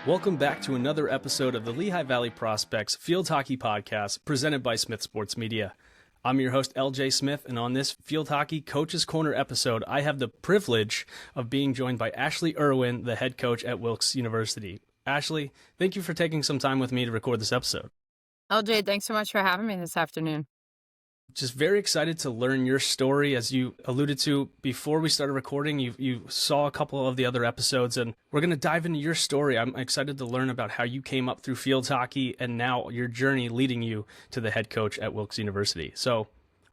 Welcome back to another episode of the Lehigh Valley Prospects Field Hockey Podcast presented by Smith Sports Media. I'm your host, LJ Smith, and on this Field Hockey Coach's Corner episode, I have the privilege of being joined by Ashley Irwin, the head coach at Wilkes University. Ashley, thank you for taking some time with me to record this episode. LJ, thanks so much for having me this afternoon. Just very excited to learn your story. As you alluded to before we started recording, you saw a couple of the other episodes, and we're going to dive into your story. I'm excited to learn about how you came up through field hockey and now your journey leading you to the head coach at Wilkes University. So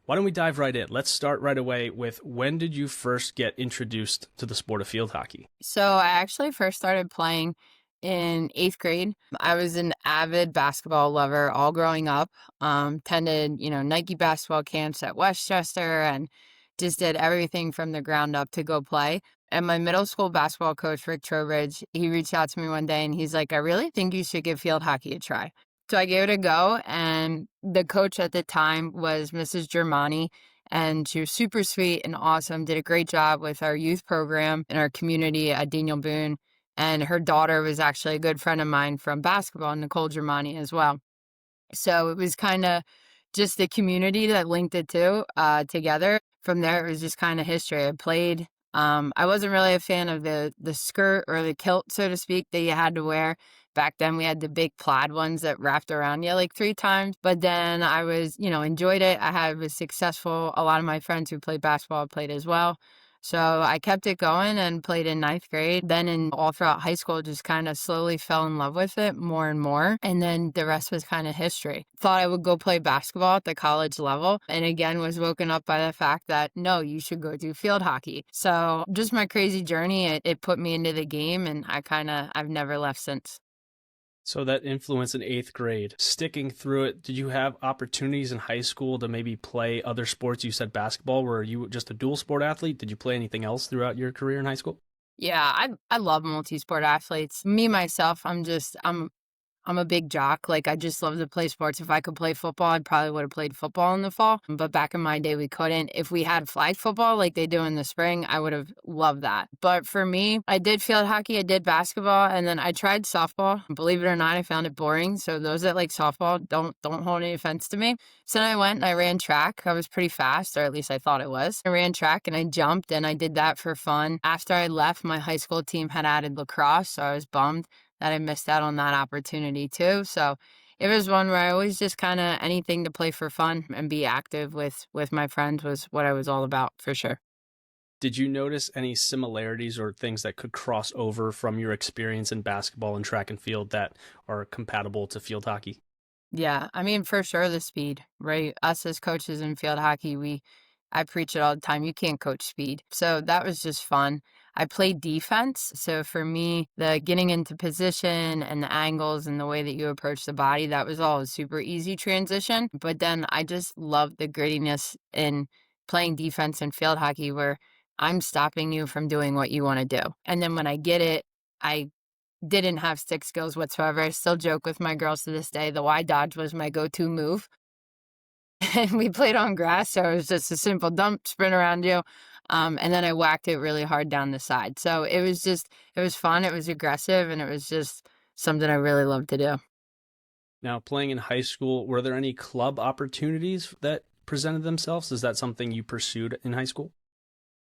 why don't we dive right in? Let's start right away with, when did you first get introduced to the sport of field hockey? So I actually first started playing in 8th grade. I was an avid basketball lover all growing up. Attended, Nike basketball camps at Westchester and just did everything from the ground up to go play. And my middle school basketball coach, Rick Trowbridge, he reached out to me one day and he's like, I really think you should give field hockey a try. So I gave it a go, and the coach at the time was Mrs. Germani, and she was super sweet and awesome, did a great job with our youth program in our community at Daniel Boone. And her daughter was actually a good friend of mine from basketball, Nicole Germani, as well. So it was kind of just the community that linked the two together. From there, it was just kind of history. I played. I wasn't really a fan of the skirt or the kilt, so to speak, that you had to wear. Back then, we had the big plaid ones that wrapped around you like 3 times. But then I was, enjoyed it. Was successful. A lot of my friends who played basketball played as well. So I kept it going and played in 9th grade. Then all throughout high school, just kind of slowly fell in love with it more and more. And then the rest was kind of history. Thought I would go play basketball at the college level. And again, was woken up by the fact that, no, you should go do field hockey. So just my crazy journey, it put me into the game, and I've never left since. So that influence in 8th grade, sticking through it, did you have opportunities in high school to maybe play other sports? You said basketball. Were you just a dual sport athlete? Did you play anything else throughout your career in high school? Yeah, I love multi-sport athletes. Me, myself, I'm a big jock. Like, I just love to play sports. If I could play football, I probably would have played football in the fall. But back in my day, we couldn't. If we had flag football like they do in the spring, I would have loved that. But for me, I did field hockey, I did basketball, and then I tried softball. Believe it or not, I found it boring. So those that like softball, don't hold any offense to me. So then I went and I ran track. I was pretty fast, or at least I thought it was. I ran track and I jumped, and I did that for fun. After I left, my high school team had added lacrosse, so I was bummed that I missed out on that opportunity too. So it was one where I always just kind of anything to play for fun and be active with my friends was what I was all about, for sure. Did you notice any similarities or things that could cross over from your experience in basketball and track and field that are compatible to field hockey? Yeah, I mean, for sure, the speed, right? Us as coaches in field hockey, I preach it all the time. You can't coach speed. So that was just fun. I played defense. So for me, the getting into position and the angles and the way that you approach the body, that was all a super easy transition. But then I just loved the grittiness in playing defense in field hockey, where I'm stopping you from doing what you want to do. And then when I get it, I didn't have stick skills whatsoever. I still joke with my girls to this day. The wide dodge was my go-to move. And we played on grass, so it was just a simple dump, sprint around you. And then I whacked it really hard down the side. So it was fun, it was aggressive, and it was just something I really loved to do. Now, playing in high school, were there any club opportunities that presented themselves? Is that something you pursued in high school?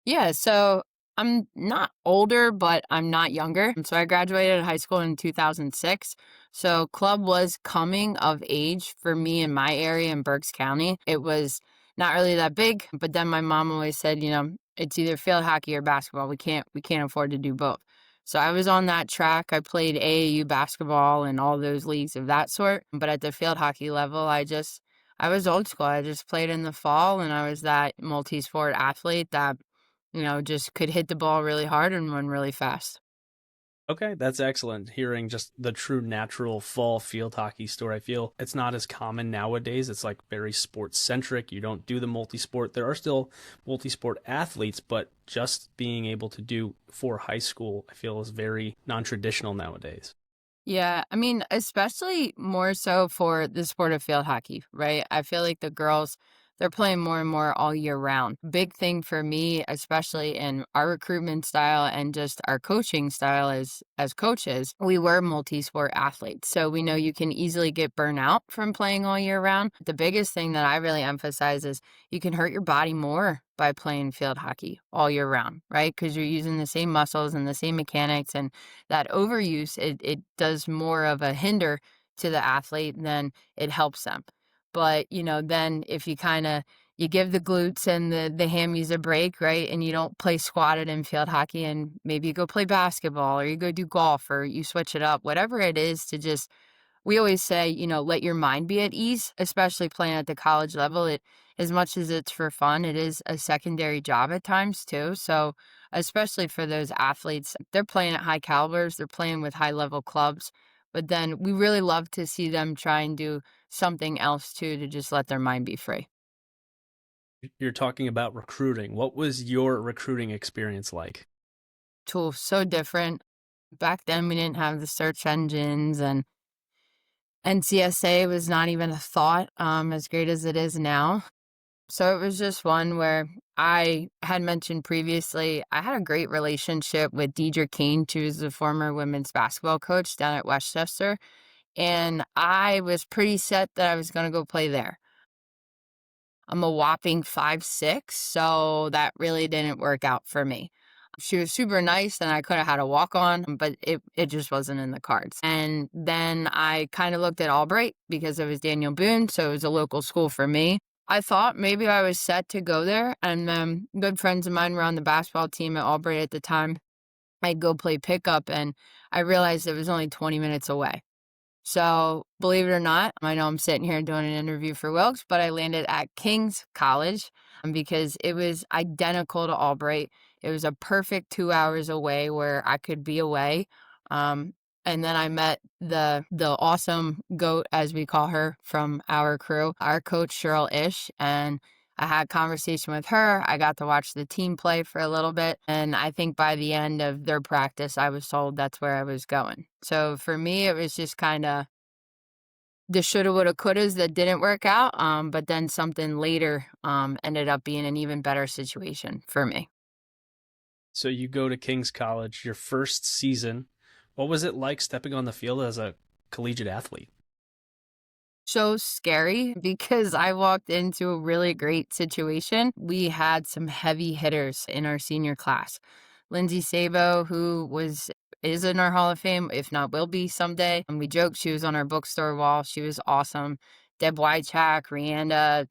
Yeah, so I'm not older, but I'm not younger. So I graduated high school in 2006. So club was coming of age for me in my area in Berks County. It was not really that big, but then my mom always said, it's either field hockey or basketball. We can't afford to do both. So I was on that track. I played AAU basketball and all those leagues of that sort. But at the field hockey level, I was old school. I just played in the fall, and I was that multi-sport athlete that just could hit the ball really hard and run really fast. Okay, that's excellent. Hearing just the true natural fall field hockey story. I feel it's not as common nowadays. It's like very sports centric. You don't do the multi-sport. There are still multi-sport athletes, but just being able to do for high school, I feel, is very non-traditional nowadays. Yeah, I mean, especially more so for the sport of field hockey, right? I feel like the girls they're playing more and more all year round. Big thing for me, especially in our recruitment style and just our coaching style as coaches, we were multi-sport athletes. So we know you can easily get burnt out from playing all year round. The biggest thing that I really emphasize is you can hurt your body more by playing field hockey all year round, right? Because you're using the same muscles and the same mechanics, and that overuse, it does more of a hinder to the athlete than it helps them. But, then if you kind of you give the glutes and the hammies a break, right? And you don't play squatted in field hockey, and maybe you go play basketball or you go do golf or you switch it up, whatever it is to just we always say, let your mind be at ease, especially playing at the college level. As much as it's for fun, it is a secondary job at times too. So, especially for those athletes, they're playing at high calibers, they're playing with high level clubs. But then we really love to see them try and do something else too to just let their mind be free. You're talking about recruiting. What was your recruiting experience like? Tool so different. Back then, we didn't have the search engines, and NCSA was not even a thought, as great as it is now. So it was just one where I had mentioned previously, I had a great relationship with Deidre Kane. She was the former women's basketball coach down at Westchester. And I was pretty set that I was going to go play there. I'm a whopping 5'6", so that really didn't work out for me. She was super nice and I could have had a walk on, but it just wasn't in the cards. And then I kind of looked at Albright because it was Daniel Boone, so it was a local school for me. I thought maybe I was set to go there, and good friends of mine were on the basketball team at Albright at the time. I'd go play pickup, and I realized it was only 20 minutes away. So, believe it or not, I know I'm sitting here doing an interview for Wilkes, but I landed at King's College because it was identical to Albright. It was a perfect 2 hours away where I could be away. Um, and then I met the awesome goat, as we call her, from our crew, our coach Cheryl Ish, and I had a conversation with her. I got to watch the team play for a little bit. And I think by the end of their practice, I was told that's where I was going. So for me, it was just kind of the shoulda, woulda, couldas that didn't work out. But then something later ended up being an even better situation for me. So you go to King's College, your first season. What was it like stepping on the field as a collegiate athlete? So scary because I walked into a really great situation. We had some heavy hitters in our senior class. Lindsay Sabo, who is in our Hall of Fame, if not will be someday. And we joked she was on our bookstore wall. She was awesome. Deb Wychak, Rianda,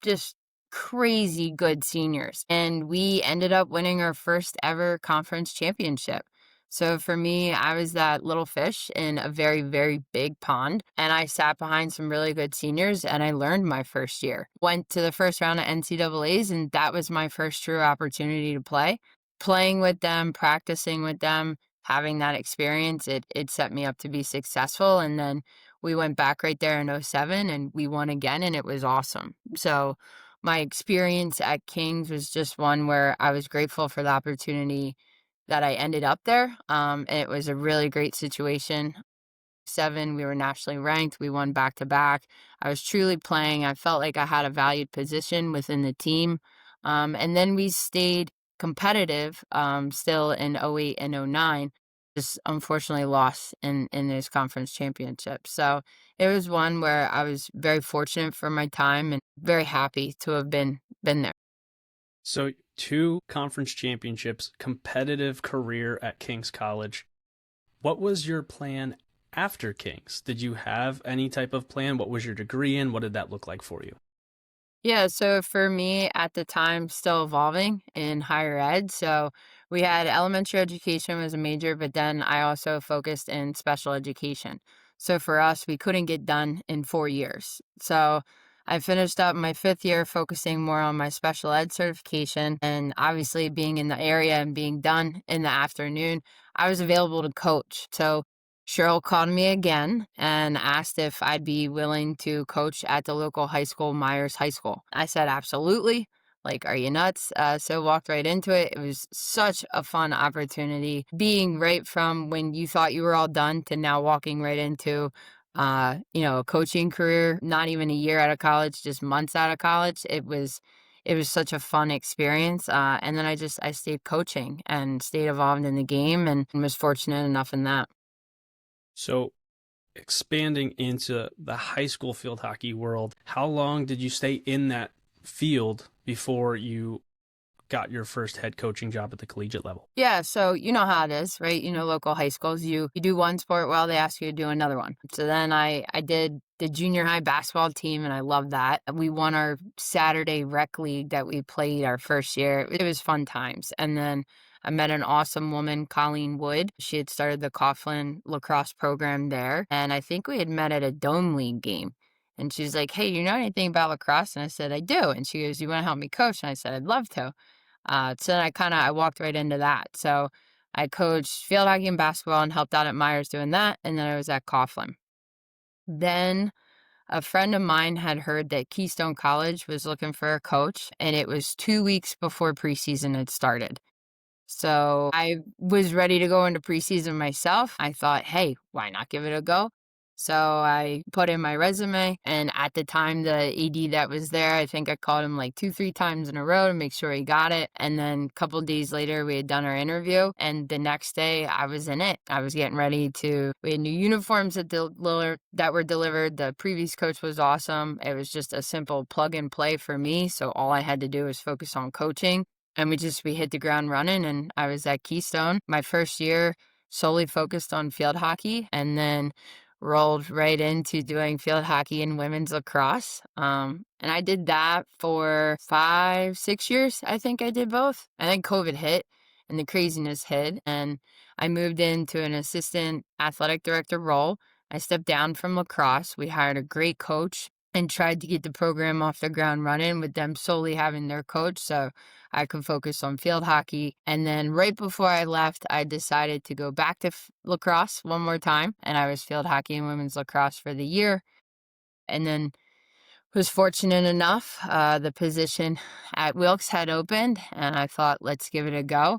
just crazy good seniors. And we ended up winning our first ever conference championship. So for me, I was that little fish in a very, very big pond, and I sat behind some really good seniors, and I learned my first year. Went to the first round of NCAAs, and that was my first true opportunity to play. Playing with them, practicing with them, having that experience, it set me up to be successful. And then we went back right there in '07, and we won again, and it was awesome. So my experience at Kings was just one where I was grateful for the opportunity that I ended up there. And it was a really great situation. Seven, we were nationally ranked. We won back to back. I was truly playing. I felt like I had a valued position within the team. And then we stayed competitive still in '08 and '09. Just unfortunately lost in those conference championships. So it was one where I was very fortunate for my time and very happy to have been there. So, two conference championships, competitive career at King's College. What was your plan after King's? Did you have any type of plan? What was your degree in? What did that look like for you? Yeah, so for me at the time, still evolving in higher ed. So we had elementary education was a major, but then I also focused in special education. So for us, we couldn't get done in 4 years. So I finished up my fifth year focusing more on my special ed certification. And obviously, being in the area and being done in the afternoon, I was available to coach. So Cheryl called me again and asked if I'd be willing to coach at the local high school, Myers High School. I said, absolutely. Like, are you nuts? So walked right into it. It was such a fun opportunity being right from when you thought you were all done to now walking right into a coaching career, not even a year out of college, just months out of college. It was such a fun experience. And then I stayed coaching and stayed involved in the game and was fortunate enough in that. So, expanding into the high school field hockey world, how long did you stay in that field before you got your first head coaching job at the collegiate level? Yeah, so you know how it is, right? Local high schools, you do one sport, well, they ask you to do another one. So then I did the junior high basketball team, and I loved that. We won our Saturday rec league that we played our first year. It was fun times. And then I met an awesome woman, Colleen Wood. She had started the Coughlin lacrosse program there, and I think we had met at a Dome League game. And she's like, "Hey, you know anything about lacrosse?" And I said, "I do." And she goes, "You want to help me coach?" And I said, "I'd love to." So then I walked right into that. So I coached field hockey and basketball and helped out at Myers doing that. And then I was at Coughlin. Then a friend of mine had heard that Keystone College was looking for a coach, and it was 2 weeks before preseason had started. So I was ready to go into preseason myself. I thought, hey, why not give it a go? So I put in my resume, and at the time, the AD that was there, I think I called him like 2, 3 times in a row to make sure he got it. And then a couple days later, we had done our interview, and the next day, I was in it. I was getting ready we had new uniforms that were delivered. The previous coach was awesome. It was just a simple plug and play for me. So all I had to do was focus on coaching. And we hit the ground running, and I was at Keystone. My first year solely focused on field hockey, and then rolled right into doing field hockey and women's lacrosse. And I did that for 5, 6 years. I think I did both. And then COVID hit and the craziness hit, and I moved into an assistant athletic director role. I stepped down from lacrosse. We hired a great coach and tried to get the program off the ground running with them solely having their coach so I could focus on field hockey. And then right before I left, I decided to go back to lacrosse one more time, and I was field hockey and women's lacrosse for the year. And then was fortunate enough, the position at Wilkes had opened, and I thought, let's give it a go.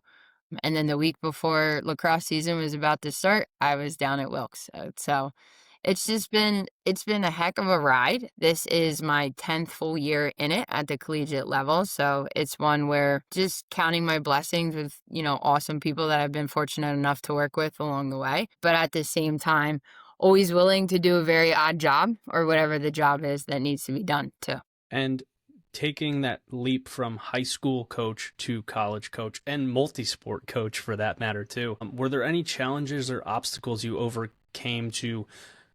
And then the week before lacrosse season was about to start, I was down at Wilkes. So it's been a heck of a ride. This is my 10th full year in it at the collegiate level. So it's one where just counting my blessings with, awesome people that I've been fortunate enough to work with along the way. But at the same time, always willing to do a very odd job or whatever the job is that needs to be done too. And taking that leap from high school coach to college coach and multi-sport coach for that matter too, were there any challenges or obstacles you overcame to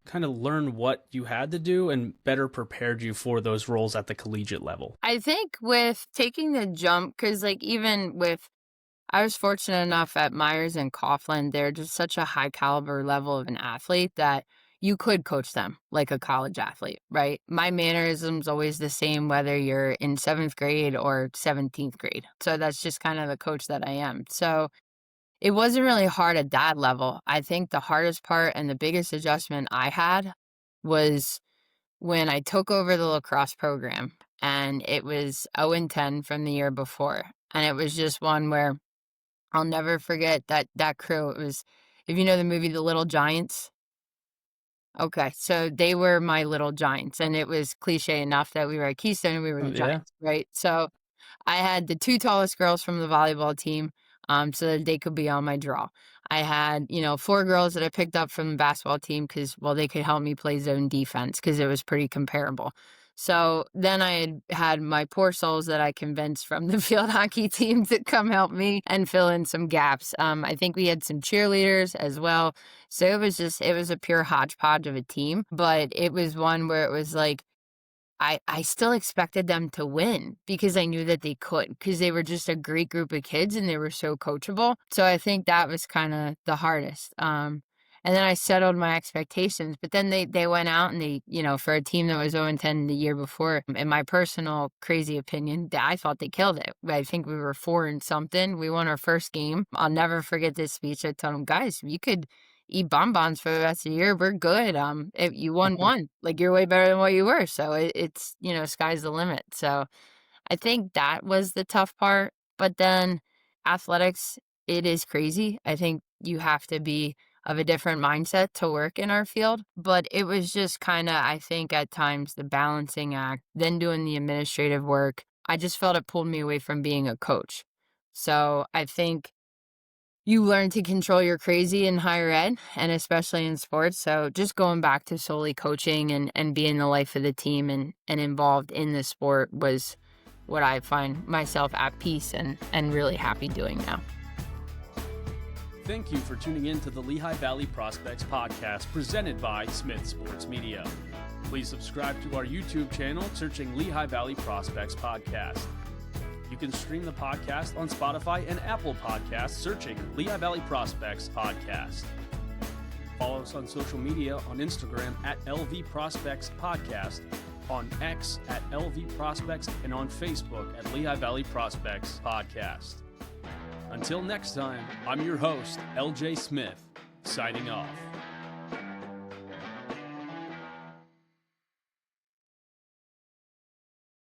kind of learn what you had to do and better prepared you for those roles at the collegiate level? I think with taking the jump, because I was fortunate enough at Myers and Coughlin, they're just such a high caliber level of an athlete that you could coach them like a college athlete, right? My mannerism's always the same, whether you're in 7th grade or 17th grade. So that's just kind of the coach that I am. So it wasn't really hard at that level. I think the hardest part and the biggest adjustment I had was when I took over the lacrosse program, and it was 0-10 from the year before. And it was just one where I'll never forget that crew. It was, if you know the movie The Little Giants. Okay, so they were my little giants, and it was cliche enough that we were at Keystone and we were the Yeah. Giants, right? So I had the 2 tallest girls from the volleyball team, so that they could be on my draw. I had, 4 girls that I picked up from the basketball team because, well, they could help me play zone defense because it was pretty comparable. So then I had my poor souls that I convinced from the field hockey team to come help me and fill in some gaps. I think we had some cheerleaders as well. So it was a pure hodgepodge of a team, but it was one where it was like, I still expected them to win because I knew that they could, because they were just a great group of kids and they were so coachable. So I think that was kind of the hardest. And then I settled my expectations, but then they went out and for a team that was 0-10 the year before, in my personal crazy opinion, I thought they killed it. I think we were 4 and something. We won our first game. I'll never forget this speech. I told them, guys, you could eat bonbons for the rest of the year. We're good. If you won one, like, you're way better than what you were. So it's, sky's the limit. So I think that was the tough part. But then athletics, it is crazy. I think you have to be of a different mindset to work in our field. But it was just kind of, I think at times, the balancing act, then doing the administrative work. I just felt it pulled me away from being a coach. So I think you learn to control your crazy in higher ed and especially in sports. So just going back to solely coaching and being the life of the team and involved in the sport was what I find myself at peace and really happy doing now. Thank you for tuning in to the Lehigh Valley Prospects podcast presented by Smith Sports Media. Please subscribe to our YouTube channel searching Lehigh Valley Prospects Podcast. You can stream the podcast on Spotify and Apple Podcasts searching Lehigh Valley Prospects Podcast. Follow us on social media on Instagram at LV Prospects Podcast, on X at LV Prospects, and on Facebook at Lehigh Valley Prospects Podcast. Until next time, I'm your host, LJ Smith, signing off.